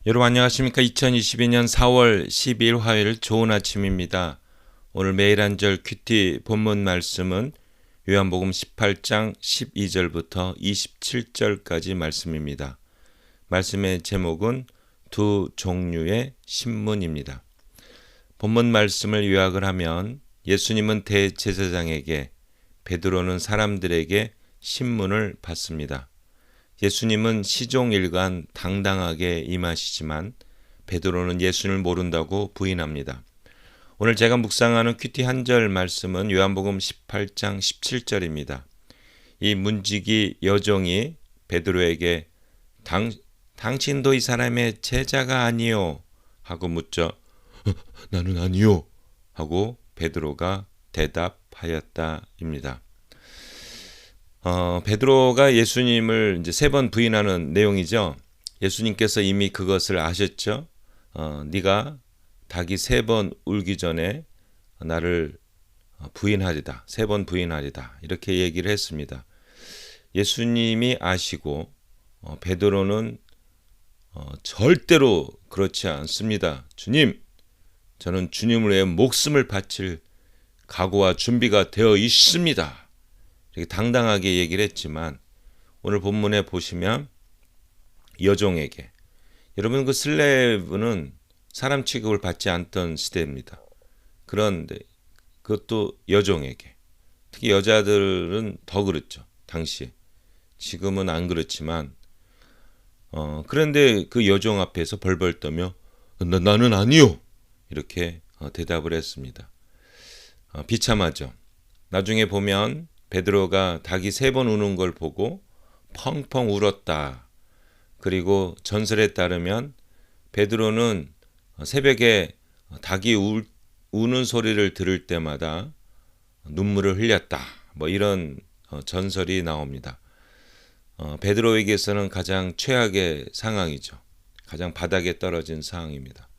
여러분 안녕하십니까? 2022년 4월 12일 화요일 좋은 아침입니다. 오늘 매일 한 절 큐티 본문 말씀은 요한복음 18장 12절부터 27절까지 말씀입니다. 말씀의 제목은 두 종류의 신문입니다. 본문 말씀을 요약을 하면 예수님은 대제사장에게, 베드로는 사람들에게 신문을 받습니다. 예수님은 시종일관 당당하게 임하시지만 베드로는 예수님을 모른다고 부인합니다. 오늘 제가 묵상하는 큐티 한 절 말씀은 요한복음 18장 17절입니다. 이 문지기 여종이 베드로에게 당신도 이 사람의 제자가 아니요 하고 묻죠. 나는 아니요 하고 베드로가 대답하였다입니다. 베드로가 예수님을 이제 3번 부인하는 내용이죠. 예수님께서 이미 그것을 아셨죠. 네가 닭이 3번 울기 전에 나를 부인하리다. 3번 부인하리다. 이렇게 얘기를 했습니다. 예수님이 아시고 베드로는 절대로 그렇지 않습니다. 주님, 저는 주님을 위해 목숨을 바칠 각오와 준비가 되어 있습니다. 이렇게 당당하게 얘기를 했지만 오늘 본문에 보시면 여종에게, 여러분 그 슬레브는 사람 취급을 받지 않던 시대입니다. 그런데 그것도 여종에게, 특히 여자들은 더 그렇죠. 당시에. 지금은 안 그렇지만 그런데 그 여종 앞에서 벌벌 떠며 나는 아니요 이렇게 대답을 했습니다. 비참하죠. 나중에 보면 베드로가 닭이 3번 우는 걸 보고 펑펑 울었다. 그리고 전설에 따르면 베드로는 새벽에 닭이 우는 소리를 들을 때마다 눈물을 흘렸다. 뭐 이런 전설이 나옵니다. 베드로에게서는 가장 최악의 상황이죠. 가장 바닥에 떨어진 상황입니다.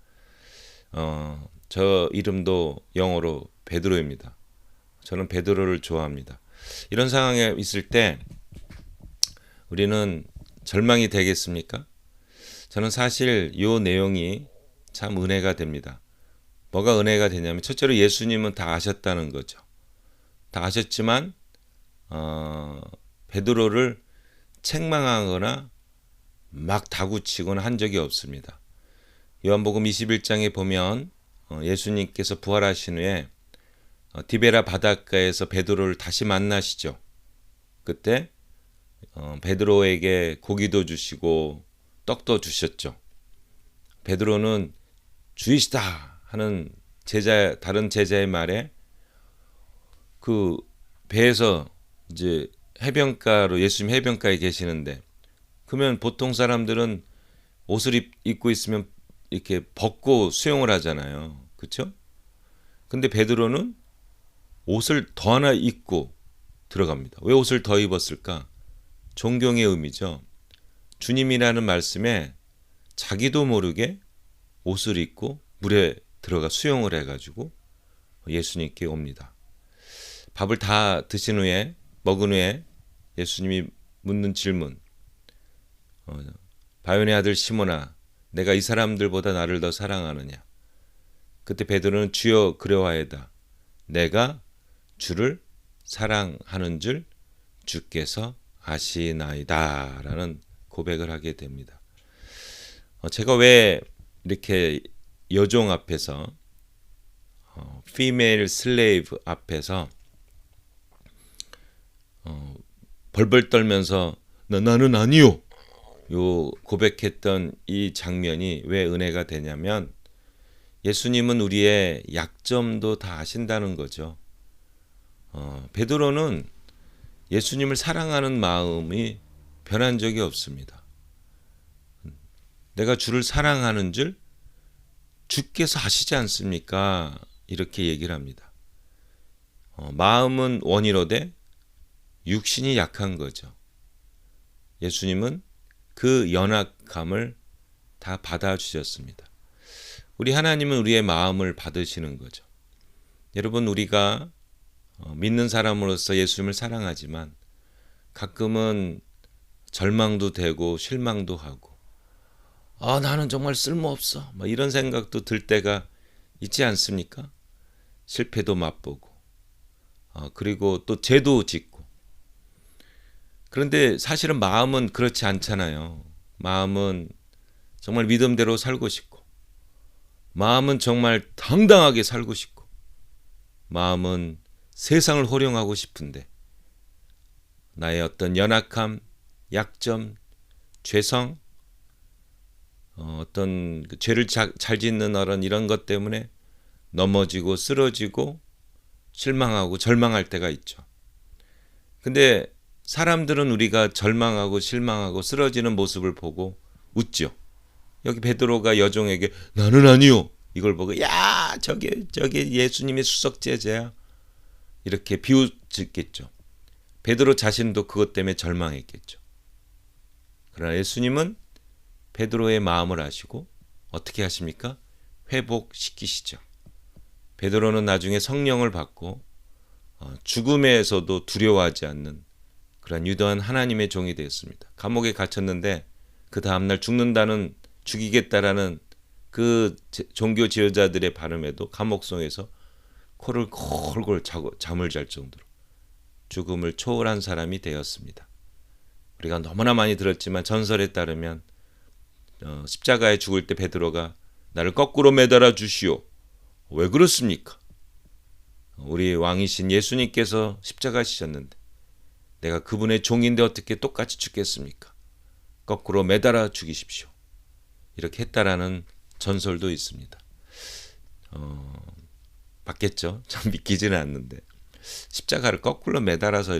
저 이름도 영어로 베드로입니다. 저는 베드로를 좋아합니다. 이런 상황에 있을 때 우리는 절망이 되겠습니까? 저는 사실 이 내용이 참 은혜가 됩니다. 뭐가 은혜가 되냐면 첫째로 예수님은 다 아셨다는 거죠. 다 아셨지만 베드로를 책망하거나 막 다구치거나 한 적이 없습니다. 요한복음 21장에 보면 예수님께서 부활하신 후에 디베라 바닷가에서 베드로를 다시 만나시죠. 그때 베드로에게 고기도 주시고 떡도 주셨죠. 베드로는 주이시다 하는 다른 제자의 말에 그 배에서 이제 예수님 해변가에 계시는데, 그러면 보통 사람들은 옷을 입고 있으면 이렇게 벗고 수영을 하잖아요. 그렇죠? 근데 베드로는 옷을 더 하나 입고 들어갑니다. 왜 옷을 더 입었을까? 존경의 의미죠. 주님이라는 말씀에 자기도 모르게 옷을 입고 물에 들어가 수영을 해가지고 예수님께 옵니다. 밥을 다 드신 후에, 먹은 후에 예수님이 묻는 질문, 바요네 아들 시몬아, 내가 이 사람들보다 나를 더 사랑하느냐? 그때 베드로는 주여 그러하이다. 내가 주를 사랑하는 줄 주께서 아시나이다 라는 고백을 하게 됩니다. 제가 왜 이렇게 여종 앞에서 female slave 앞에서 벌벌 떨면서 나는 아니요 요 고백했던 이 장면이 왜 은혜가 되냐면 예수님은 우리의 약점도 다 아신다는 거죠. 베드로는 예수님을 사랑하는 마음이 변한 적이 없습니다. 내가 주를 사랑하는 줄 주께서 아시지 않습니까? 이렇게 얘기를 합니다. 마음은 원이로되 육신이 약한 거죠. 예수님은 그 연약함을 다 받아주셨습니다. 우리 하나님은 우리의 마음을 받으시는 거죠. 여러분, 우리가 믿는 사람으로서 예수님을 가끔은 절망도 되고 실망도 하고 나는 정말 쓸모없어. 막 이런 생각도 들 때가 있지 않습니까? 실패도 맛보고, 그리고 또 죄도 짓고. 그런데 사실은 마음은 그렇지 않잖아요. 마음은 정말 믿음대로 살고 싶고, 마음은 정말 당당하게 살고 싶고, 마음은 세상을 호령하고 싶은데, 나의 어떤 연약함, 약점, 죄성, 어떤 죄를 잘 짓는 이런 것 때문에 넘어지고 쓰러지고 실망하고 절망할 때가 있죠. 근데 사람들은 우리가 절망하고 실망하고 쓰러지는 모습을 보고 웃죠. 여기 베드로가 여종에게 나는 아니요. 이걸 보고 야 저게 예수님의 수석 제자야. 이렇게 비웃겠죠. 베드로 자신도 그것 때문에 절망했겠죠. 그러나 예수님은 베드로의 마음을 아시고 어떻게 하십니까? 회복시키시죠. 베드로는 나중에 성령을 받고 죽음에서도 두려워하지 않는 그런 유대한 하나님의 종이 되었습니다. 감옥에 갇혔는데 그 다음날 죽이겠다라는 그 종교 지도자들의 발음에도 감옥송에서 코를 골골 잠을 잘 정도로 죽음을 초월한 사람이 되었습니다. 우리가 너무나 많이 들었지만 전설에 따르면 십자가에 죽을 때 베드로가 나를 거꾸로 매달아 주시오. 왜 그렇습니까? 우리 왕이신 예수님께서 십자가 지셨는데 내가 그분의 종인데 어떻게 똑같이 죽겠습니까? 거꾸로 매달아 죽이십시오. 이렇게 했다라는 전설도 있습니다. 맞겠죠? 참 믿기지는 않는데 십자가를 거꾸로 매달아서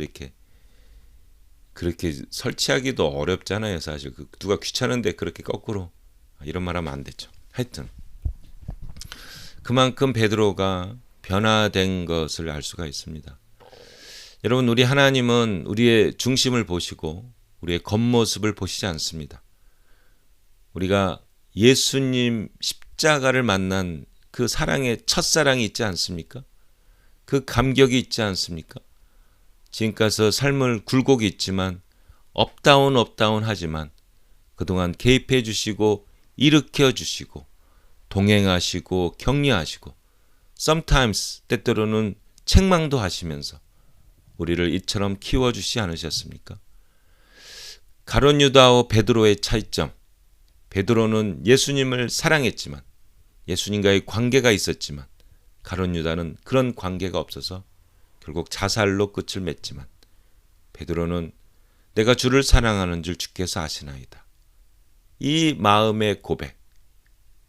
그렇게 설치하기도 어렵잖아요. 사실 누가 귀찮은데 그렇게 거꾸로 이런 말하면 안 되죠. 하여튼 그만큼 베드로가 변화된 것을 알 수가 있습니다. 여러분, 우리 하나님은 우리의 중심을 보시고 우리의 겉모습을 보시지 않습니다. 우리가 예수님 십자가를 만난 그 사랑의 첫사랑이 있지 않습니까? 그 감격이 있지 않습니까? 지금까지 삶을 굴곡이 있지만 업다운 하지만 그동안 개입해 주시고 일으켜 주시고 동행하시고 격려하시고 sometimes 때때로는 책망도 하시면서 우리를 이처럼 키워주시 않으셨습니까? 가룟 유다와 베드로의 차이점. 베드로는 예수님을 사랑했지만 예수님과의 관계가 있었지만 가룟 유다는 그런 관계가 없어서 결국 자살로 끝을 맺지만 베드로는 내가 주를 사랑하는 줄 주께서 아시나이다. 이 마음의 고백,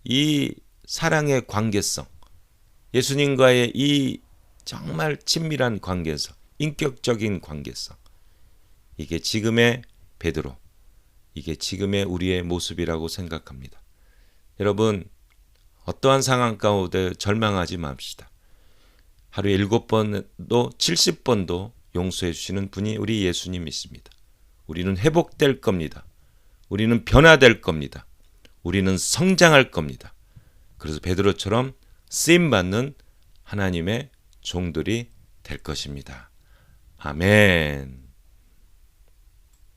이 사랑의 관계성, 예수님과의 이 정말 친밀한 관계성, 인격적인 관계성, 이게 지금의 베드로, 이게 지금의 우리의 모습이라고 생각합니다. 여러분, 어떠한 상황 가운데 절망하지 맙시다. 하루에 7번도 70번도 용서해 주시는 분이 우리 예수님이십니다. 우리는 회복될 겁니다. 우리는 변화될 겁니다. 우리는 성장할 겁니다. 그래서 베드로처럼 쓰임받는 하나님의 종들이 될 것입니다. 아멘.